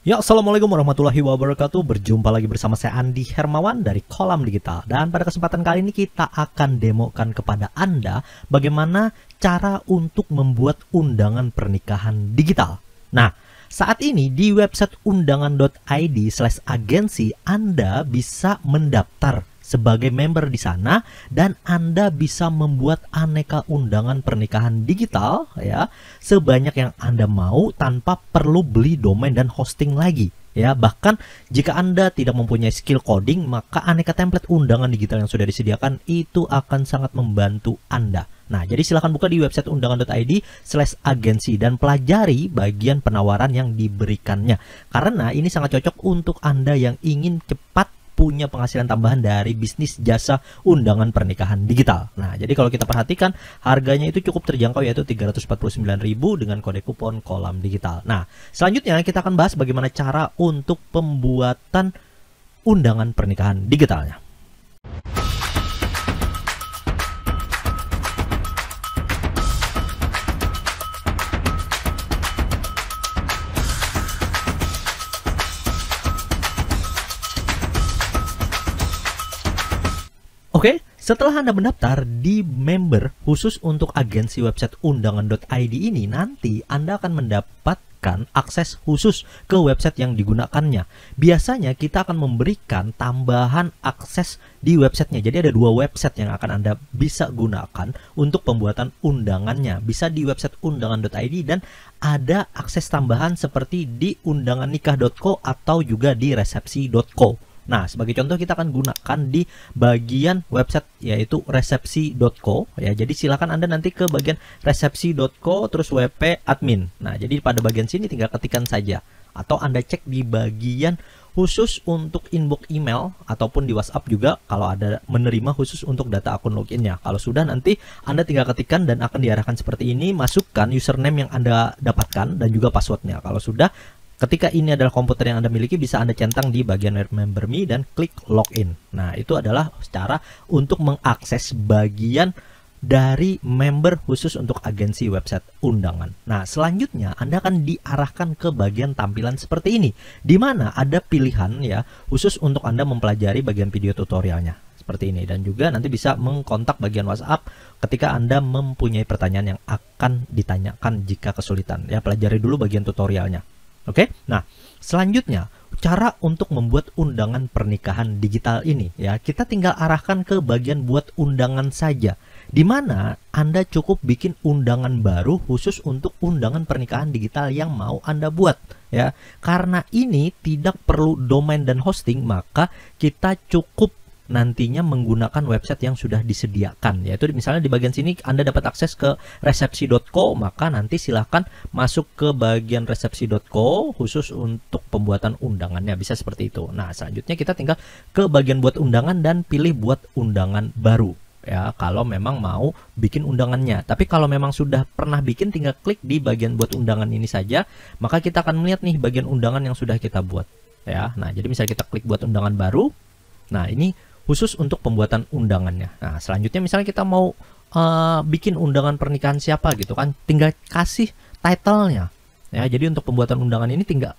Ya, Assalamualaikum warahmatullahi wabarakatuh. Berjumpa lagi bersama saya Andi Hermawan dari Kolam Digital. Dan pada kesempatan kali ini kita akan demokan kepada Anda bagaimana cara untuk membuat undangan pernikahan digital. Nah, saat ini di website undangan.id/agensi Anda bisa mendaftar sebagai member di sana dan Anda bisa membuat aneka undangan pernikahan digital ya sebanyak yang Anda mau tanpa perlu beli domain dan hosting lagi ya. Bahkan jika Anda tidak mempunyai skill coding, maka aneka template undangan digital yang sudah disediakan itu akan sangat membantu Anda. Nah, jadi silahkan buka di website undangan.id/agensi dan pelajari bagian penawaran yang diberikannya, karena ini sangat cocok untuk Anda yang ingin cepat punya penghasilan tambahan dari bisnis jasa undangan pernikahan digital. Nah, jadi kalau kita perhatikan harganya itu cukup terjangkau, yaitu 349.000 dengan kode kupon Kolam Digital. Nah, selanjutnya kita akan bahas bagaimana cara untuk pembuatan undangan pernikahan digitalnya. Oke, setelah Anda mendaftar di member khusus untuk agensi website undangan.id ini, nanti Anda akan mendapatkan akses khusus ke website yang digunakannya. Biasanya kita akan memberikan tambahan akses di websitenya. Jadi ada dua website yang akan Anda bisa gunakan untuk pembuatan undangannya. Bisa di website undangan.id dan ada akses tambahan seperti di undangannikah.co atau juga di resepsi.co. Nah, sebagai contoh kita akan gunakan di bagian website yaitu resepsi.co ya. Jadi silakan Anda nanti ke bagian resepsi.co terus WP admin. Nah, jadi pada bagian sini tinggal ketikkan saja atau Anda cek di bagian khusus untuk inbox email ataupun di WhatsApp juga kalau ada menerima khusus untuk data akun loginnya. Kalau sudah, nanti Anda tinggal ketikkan dan akan diarahkan seperti ini. Masukkan username yang Anda dapatkan dan juga passwordnya. Kalau sudah, ketika ini adalah komputer yang Anda miliki, bisa Anda centang di bagian Remember Me dan klik Login. Nah, itu adalah cara untuk mengakses bagian dari member khusus untuk agensi website undangan. Nah, selanjutnya Anda akan diarahkan ke bagian tampilan seperti ini, di mana ada pilihan ya khusus untuk Anda mempelajari bagian video tutorialnya seperti ini, dan juga nanti bisa mengkontak bagian WhatsApp ketika Anda mempunyai pertanyaan yang akan ditanyakan jika kesulitan. Ya, pelajari dulu bagian tutorialnya. Oke, nah selanjutnya cara untuk membuat undangan pernikahan digital ini ya, kita tinggal arahkan ke bagian buat undangan saja, di mana Anda cukup bikin undangan baru khusus untuk undangan pernikahan digital yang mau Anda buat ya. Karena ini tidak perlu domain dan hosting, maka kita cukup nantinya menggunakan website yang sudah disediakan, yaitu misalnya di bagian sini Anda dapat akses ke resepsi.co, maka nanti silahkan masuk ke bagian resepsi.co khusus untuk pembuatan undangannya, bisa seperti itu. Nah, selanjutnya kita tinggal ke bagian buat undangan dan pilih buat undangan baru ya, kalau memang mau bikin undangannya. Tapi kalau memang sudah pernah bikin, tinggal klik di bagian buat undangan ini saja, maka kita akan melihat nih bagian undangan yang sudah kita buat ya. Nah, jadi misalnya kita klik buat undangan baru. Nah, ini khusus untuk pembuatan undangannya. Nah, selanjutnya misalnya kita mau bikin undangan pernikahan siapa gitu kan, tinggal kasih title-nya ya. Jadi untuk pembuatan undangan ini tinggal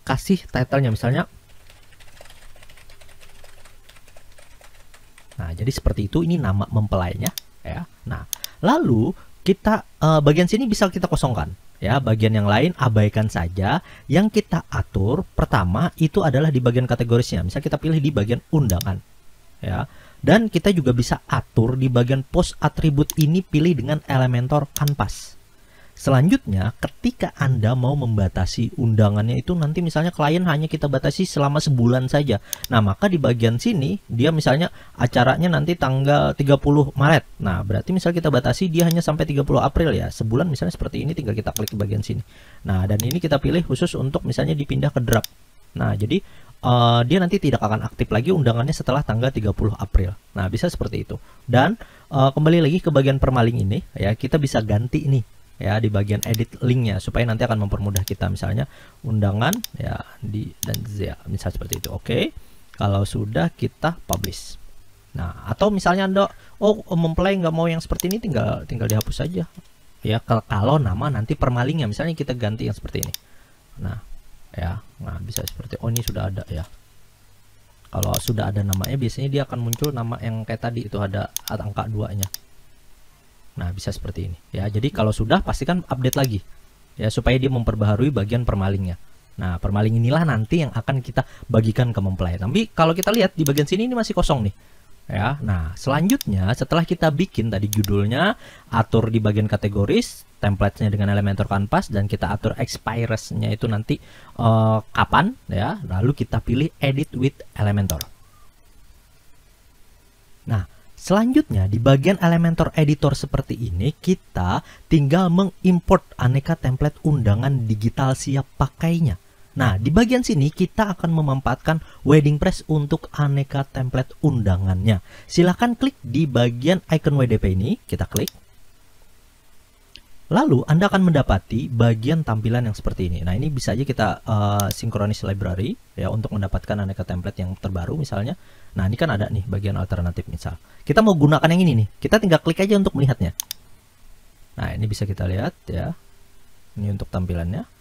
kasih title-nya misalnya. Nah, jadi seperti itu, ini nama mempelainya ya. Nah, lalu kita bagian sini bisa kita kosongkan ya, bagian yang lain abaikan saja. Yang kita atur pertama itu adalah di bagian kategorisnya. Misal kita pilih di bagian undangan ya, dan kita juga bisa atur di bagian post atribut ini, pilih dengan Elementor Canvas. Selanjutnya, ketika Anda mau membatasi undangannya itu nanti misalnya klien hanya kita batasi selama sebulan saja. Nah, maka di bagian sini dia misalnya acaranya nanti tanggal 30 Maret. Nah, berarti misalnya kita batasi dia hanya sampai 30 April ya. Sebulan misalnya seperti ini, tinggal kita klik di bagian sini. Nah, dan ini kita pilih khusus untuk misalnya dipindah ke draft. Nah, jadi dia nanti tidak akan aktif lagi undangannya setelah tanggal 30 April. Nah, bisa seperti itu. Dan kembali lagi ke bagian permaling ini ya, kita bisa ganti ini ya di bagian edit linknya, supaya nanti akan mempermudah kita, misalnya undangan ya di dan ya, misal seperti itu. Oke, kalau sudah kita publish. Nah, atau misalnya Anda mempelai nggak mau yang seperti ini, tinggal dihapus saja ya. Kalau nama nanti permalingnya misalnya kita ganti yang seperti ini. Nah, ya. Nah, bisa seperti ini sudah ada ya. Kalau sudah ada namanya biasanya dia akan muncul nama yang kayak tadi itu ada angka 2-nya. Nah, bisa seperti ini ya. Jadi kalau sudah pastikan update lagi ya supaya dia memperbaharui bagian permalingnya. Nah, permaling inilah nanti yang akan kita bagikan ke mempelai. Tapi kalau kita lihat di bagian sini ini masih kosong nih. Ya, nah selanjutnya setelah kita bikin tadi judulnya, atur di bagian kategoris, template-nya dengan Elementor Canvas, dan kita atur expires-nya itu nanti kapan ya, lalu kita pilih edit with Elementor. Nah, selanjutnya di bagian Elementor Editor seperti ini kita tinggal mengimport aneka template undangan digital siap pakainya. Nah, di bagian sini kita akan memanfaatkan wedding press untuk aneka template undangannya. Silahkan klik di bagian icon WDP ini, kita klik. Lalu Anda akan mendapati bagian tampilan yang seperti ini. Nah, ini bisa aja kita synchronize library ya untuk mendapatkan aneka template yang terbaru misalnya. Nah, ini kan ada nih bagian alternatif misal. Kita mau gunakan yang ini nih. Kita tinggal klik aja untuk melihatnya. Nah, ini bisa kita lihat ya. Ini untuk tampilannya.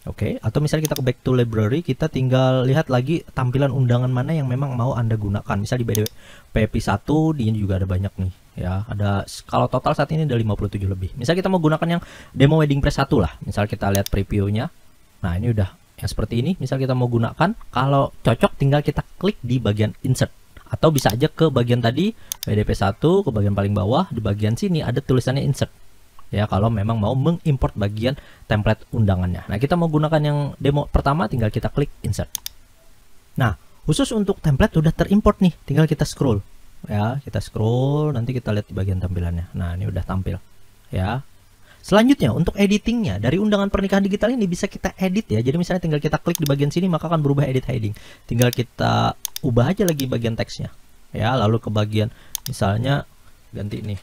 Oke, atau misalnya kita ke back to library, kita tinggal lihat lagi tampilan undangan mana yang memang mau Anda gunakan. Misal di PP1 di ini juga ada banyak nih ya. Ada kalau total saat ini ada 57 lebih. Misal kita mau gunakan yang demo wedding press 1 lah. Misal kita lihat previewnya. Nah, ini udah yang seperti ini. Misal kita mau gunakan, kalau cocok tinggal kita klik di bagian insert. Atau bisa aja ke bagian tadi WDP1 ke bagian paling bawah, di bagian sini ada tulisannya insert. Ya, kalau memang mau mengimport bagian template undangannya. Nah, kita mau gunakan yang demo pertama, tinggal kita klik insert. Nah, khusus untuk template sudah terimport nih, tinggal kita scroll. Ya, kita scroll, nanti kita lihat di bagian tampilannya. Nah, ini udah tampil. Ya. Selanjutnya, untuk editingnya, dari undangan pernikahan digital ini bisa kita edit ya. Jadi misalnya tinggal kita klik di bagian sini, maka akan berubah edit heading. Tinggal kita ubah aja lagi bagian teksnya. Ya, lalu ke bagian misalnya ganti nih.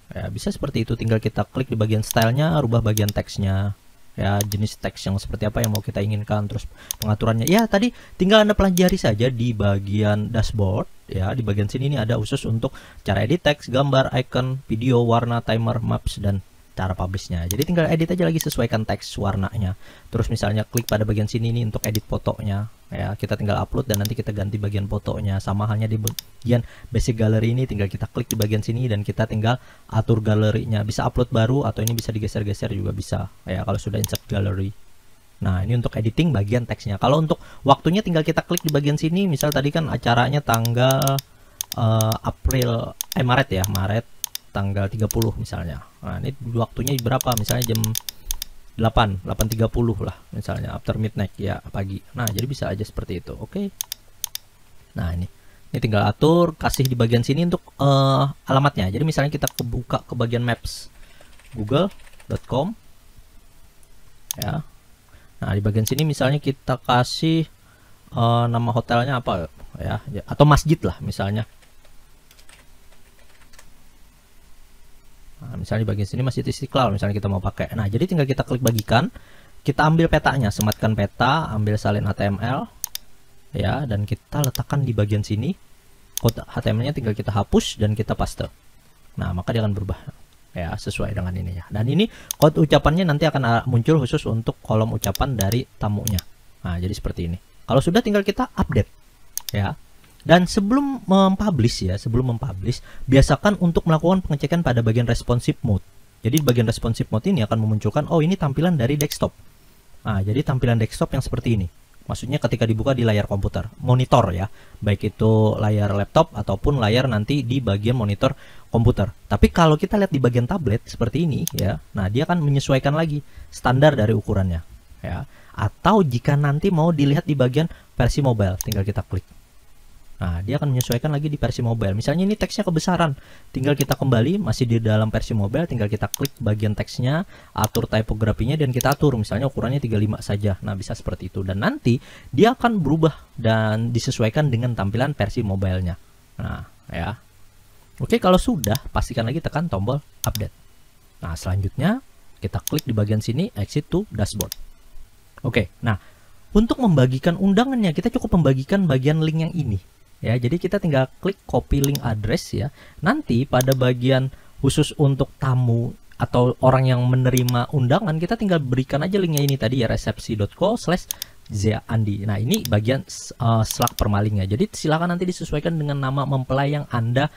Ya, bisa seperti itu, tinggal kita klik di bagian stylenya, rubah bagian teksnya ya, jenis teks yang seperti apa yang mau kita inginkan, terus pengaturannya ya tadi tinggal Anda pelajari saja di bagian dashboard ya. Di bagian sini ini ada khusus untuk cara edit teks, gambar, icon, video, warna, timer, maps, dan cara publishnya. Jadi tinggal edit aja lagi, sesuaikan teks warnanya. Terus misalnya klik pada bagian sini ini untuk edit fotonya ya, kita tinggal upload dan nanti kita ganti bagian fotonya. Sama halnya di bagian basic gallery ini, tinggal kita klik di bagian sini dan kita tinggal atur galerinya. Bisa upload baru atau ini bisa digeser-geser juga bisa ya kalau sudah insert gallery. Nah, ini untuk editing bagian teksnya. Kalau untuk waktunya tinggal kita klik di bagian sini. Misal tadi kan acaranya tanggal Maret ya, Maret tanggal 30 misalnya. Nah, ini waktunya berapa? Misalnya jam 8:30 lah misalnya, after midnight ya, pagi. Nah, jadi bisa aja seperti itu. Oke. Nah, ini tinggal atur, kasih di bagian sini untuk alamatnya. Jadi misalnya kita buka ke bagian maps google.com ya. Nah, di bagian sini misalnya kita kasih nama hotelnya apa ya, atau masjid lah misalnya. Nah, misalnya di bagian sini Masjid Istiqlal misalnya kita mau pakai. Nah, jadi tinggal kita klik bagikan, kita ambil petanya, sematkan peta, ambil salin HTML ya, dan kita letakkan di bagian sini. Kode HTML-nya tinggal kita hapus dan kita paste. Nah, maka dia akan berubah ya sesuai dengan ini ya. Dan ini kode ucapannya nanti akan muncul khusus untuk kolom ucapan dari tamunya. Nah, jadi seperti ini. Kalau sudah tinggal kita update ya. Dan sebelum mempublish ya, biasakan untuk melakukan pengecekan pada bagian responsive mode. Jadi bagian responsive mode ini akan memunculkan, oh ini tampilan dari desktop. Nah, jadi tampilan desktop yang seperti ini. Maksudnya ketika dibuka di layar komputer, monitor ya, baik itu layar laptop ataupun layar nanti di bagian monitor komputer. Tapi kalau kita lihat di bagian tablet seperti ini ya, nah dia akan menyesuaikan lagi standar dari ukurannya ya. Atau jika nanti mau dilihat di bagian versi mobile, tinggal kita klik. Nah, dia akan menyesuaikan lagi di versi mobile. Misalnya ini teksnya kebesaran, tinggal kita kembali, masih di dalam versi mobile, tinggal kita klik bagian teksnya, atur tipografinya, dan kita atur, misalnya ukurannya 35 saja. Nah, bisa seperti itu. Dan nanti dia akan berubah dan disesuaikan dengan tampilan versi mobilenya. Nah, ya. Oke, kalau sudah, pastikan lagi tekan tombol update. Nah, selanjutnya kita klik di bagian sini, exit to dashboard. Oke, nah, untuk membagikan undangannya, kita cukup membagikan bagian link yang ini. Ya, jadi kita tinggal klik copy link address ya. Nanti pada bagian khusus untuk tamu atau orang yang menerima undangan, kita tinggal berikan aja linknya ini tadi ya, resepsi.co/ZAndi. Nah, ini bagian Slack permalingnya. Jadi silakan nanti disesuaikan dengan nama mempelai yang Anda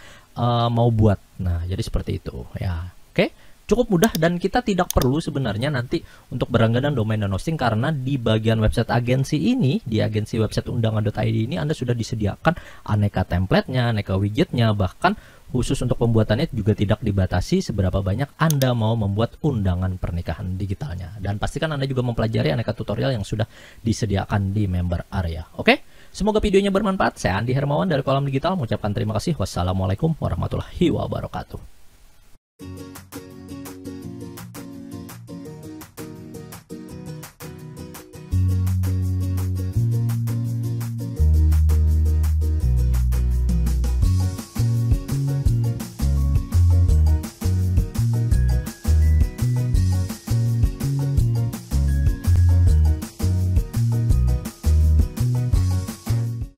mau buat. Nah, jadi seperti itu ya. Oke. Cukup mudah dan kita tidak perlu sebenarnya nanti untuk berlangganan domain dan hosting, karena di bagian website agensi ini, di agensi website undangan.id ini Anda sudah disediakan aneka template-nya, aneka widgetnya, bahkan khusus untuk pembuatannya juga tidak dibatasi seberapa banyak Anda mau membuat undangan pernikahan digitalnya. Dan pastikan Anda juga mempelajari aneka tutorial yang sudah disediakan di member area. Oke? Semoga videonya bermanfaat. Saya Andi Hermawan dari Kolam Digital mengucapkan terima kasih. Wassalamualaikum warahmatullahi wabarakatuh.